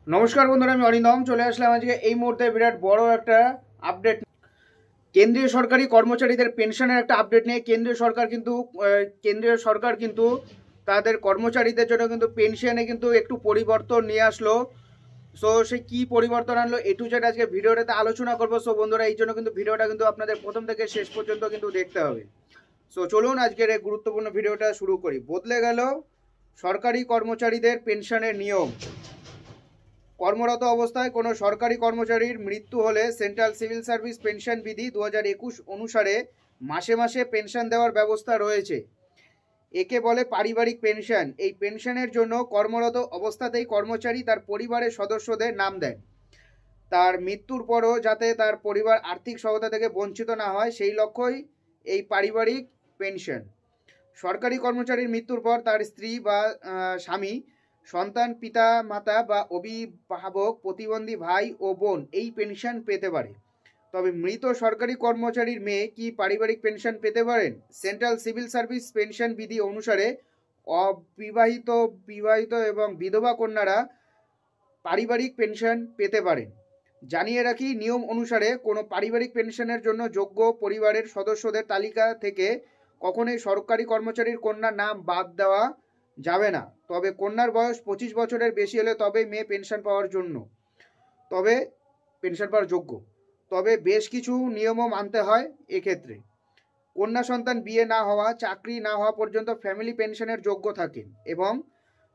নমস্কার বন্ধুরা, আমি অরিন্দম চলে আসলাম আজকে এই মুহূর্তে বিরাট বড় একটা আপডেট। কেন্দ্রীয় সরকারি কর্মচারীদের পেনশনের একটা আপডেট নিয়ে কেন্দ্রীয় সরকার কিন্তু তাদের কর্মচারীদের জন্য কিন্তু পেনশনে কিন্তু একটু পরিবর্তন নিয়ে আসলো। সো সে কি পরিবর্তন আনলো এ টু জেড আজকে ভিডিওটাতে আলোচনা করবো। সো বন্ধুরা, এই জন্য কিন্তু ভিডিওটা কিন্তু আপনাদের প্রথম থেকে শেষ পর্যন্ত কিন্তু দেখতে হবে। সো চলুন আজকের এই গুরুত্বপূর্ণ ভিডিওটা শুরু করি। বদলে গেল সরকারি কর্মচারীদের পেনশনের নিয়ম। কর্মরত অবস্থায় কোনো সরকারি কর্মচারীর মৃত্যু হলে সেন্ট্রাল সিভিল সার্ভিস পেনশন বিধি 2021 অনুসারে মাসে মাসে পেনশন দেওয়ার ব্যবস্থা রয়েছে। একে বলে পারিবারিক পেনশন। এই পেনশনের জন্য কর্মরত অবস্থাতেই কর্মচারী তার পরিবারের সদস্যদের নাম দেন। তার মৃত্যুর পরও যাতে তার পরিবার আর্থিক সহায়তা থেকে বঞ্চিত না হয় সেই লক্ষ্যই এই পারিবারিক পেনশন। সরকারি কর্মচারীর মৃত্যুর পর তার স্ত্রী বা স্বামী, সন্তান, পিতা মাতা বা অভিভাবক, প্রতিবন্ধী ভাই ও বোন এই পেনশন পেতে পারে। তবে মৃত সরকারি কর্মচারীর মেয়ে কি পারিবারিক পেনশন পেতে পারেন? সেন্ট্রাল সিভিল সার্ভিস পেনশন বিধি অনুসারে অবিবাহিত, বিবাহিত এবং বিধবা কন্যারা পারিবারিক পেনশন পেতে পারেন। জানিয়ে রাখি, নিয়ম অনুসারে কোনো পারিবারিক পেনশনের জন্য যোগ্য পরিবারের সদস্যদের তালিকা থেকে কখনোই সরকারি কর্মচারীর কন্যার নাম বাদ দেওয়া যাবে না। তবে কন্যার বয়স 25 বছরের বেশি হলে তবেই মেয়ে পেনশন পাওয়ার যোগ্য। তবে বেশ কিছু নিয়মও মানতে হয় এক্ষেত্রে। কন্যা সন্তান বিয়ে না হওয়া, চাকরি না হওয়া পর্যন্ত ফ্যামিলি পেনশনের যোগ্য থাকেন এবং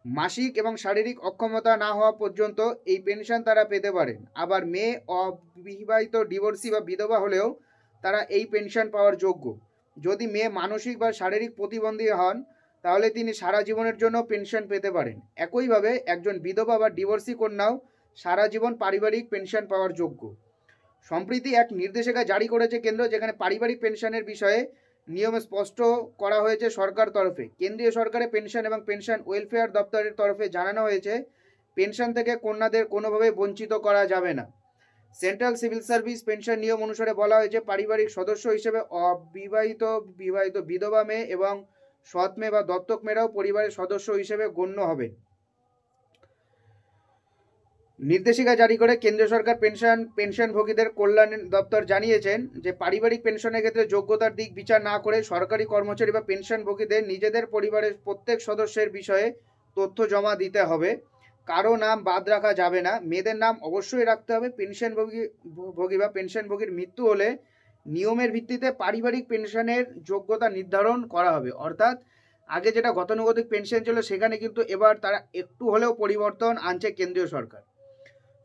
মাসিক এবং শারীরিক অক্ষমতা না হওয়া পর্যন্ত এই পেনশন তারা পেতে পারেন। আবার মেয়ে অবিবাহিত, ডিভোর্সি বা বিধবা হলেও তারা এই পেনশন পাওয়ার যোগ্য। যদি মেয়ে মানসিক বা শারীরিক প্রতিবন্ধী হন তাহলে তিনি সারা জীবনের জন্য পেনশন পেতে পারেন। একইভাবে একজন বিধবা বা ডিভোর্সি কন্যাও সারা জীবন পারিবারিক পেনশন পাওয়ার যোগ্য। সম্প্রতি এক নির্দেশিকা জারি করেছে কেন্দ্র, যেখানে পারিবারিক পেনশনের বিষয়ে নিয়ম স্পষ্ট করা হয়েছে সরকার তরফে। কেন্দ্রীয় সরকারের পেনশন এবং পেনশন ওয়েলফেয়ার দপ্তরের তরফে জানানো হয়েছে, পেনশন থেকে কন্যাদের কোনোভাবে বঞ্চিত করা যাবে না। সেন্ট্রাল সিভিল সার্ভিস পেনশন নিয়ম অনুসারে বলা হয়েছে, পারিবারিক সদস্য হিসেবে অবিবাহিত, বিবাহিত, বিধবা মেয়ে এবং সৎ মেয়ে বা দত্তক মেয়েরাও পরিবারের সদস্য হিসেবে গণ্য হবেন। নির্দেশিকা জারি করে কেন্দ্রীয় সরকার পেনশনভোগীদের কল্যাণ দপ্তর জানিয়েছেন যে পারিবারিক পেনশনের ক্ষেত্রে যোগ্যতার দিক বিচার না করে সরকারি কর্মচারী বা পেনশনভোগীদের নিজেদের পরিবারের প্রত্যেক সদস্যের বিষয়ে তথ্য জমা দিতে হবে। কারো নাম বাদ রাখা যাবে না। মেয়েদের নাম অবশ্যই রাখতে হবে। পেনশনভোগী বা পেনশনভোগীর মৃত্যু হলে নিয়মের ভিত্তিতে পারিবারিক পেনশনের যোগ্যতা নির্ধারণ করা হবে। অর্থাৎ আগে যেটা গতানুগতিক পেনশন ছিল সেখানে কিন্তু এবার তারা একটু হলেও পরিবর্তন আনছে কেন্দ্রীয় সরকার।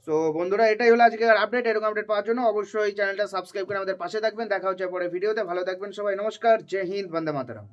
সো বন্ধুরা, এটাই হলো আজকের আপডেট। এরকম আপডেট পাওয়ার জন্য অবশ্যই চ্যানেলটা সাবস্ক্রাইব করে আমাদের পাশে থাকবেন। দেখা হচ্ছে পরে ভিডিওতে। ভালো থাকবেন সবাই। নমস্কার, জয় হিন্দ, বন্দে মাতরম।